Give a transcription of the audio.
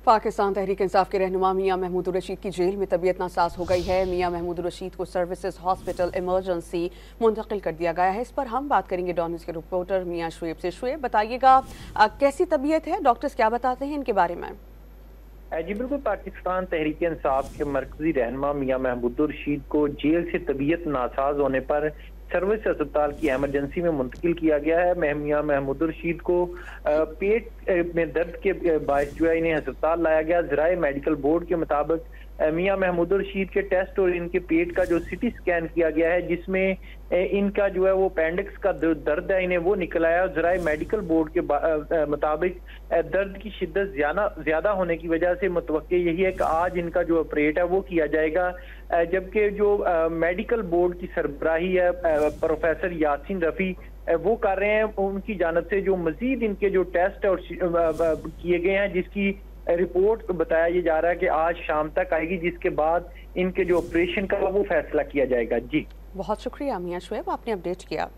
पाकिस्तान तहरीक इंसाफ के रहनुमा मियां महमूद रशीद की जेल में तबीयत नासाज हो गई है। मियां महमूद रशीद को सर्विसेज हॉस्पिटल इमरजेंसी मुंतकिल कर दिया गया है। इस पर हम बात करेंगे डॉन न्यूज़ के रिपोर्टर मियां शुएब से। शुएब, बताइएगा कैसी तबीयत है, डॉक्टर्स क्या बताते हैं इनके बारे में? जी बिल्कुल, पाकिस्तान तहरीक इंसाफ के मरकजी रहनुमा मियां महमूद रशीद को जेल से तबीयत नासाज होने पर सर्विस अस्पताल की इमरजेंसी में मुंतकिल किया गया है। मियां महमूद रशीद को पेट में दर्द के बायस जो है इन्हें अस्पताल लाया गया। ज़राए मेडिकल बोर्ड के मुताबिक मियां महमूद रशीद के टेस्ट और इनके पेट का जो सिटी स्कैन किया गया है, जिसमें इनका जो है वो अपेंडिक्स का दर्द है, इन्हें वो निकल आया। ज़राए मेडिकल बोर्ड के मुताबिक दर्द की शिद्दत ज्यादा होने की वजह से मुतवक्के यही है कि आज इनका जो ऑपरेट है वो किया जाएगा। जबकि जो मेडिकल बोर्ड की सरबराही है प्रोफेसर यासीन रफ़ी वो कर रहे हैं, उनकी जानब से जो मजीद इनके जो टेस्ट और किए गए हैं, जिसकी रिपोर्ट बताया ये जा रहा है कि आज शाम तक आएगी, जिसके बाद इनके जो ऑपरेशन का वो फैसला किया जाएगा। जी बहुत शुक्रिया मियां शुएब, आपने अपडेट किया।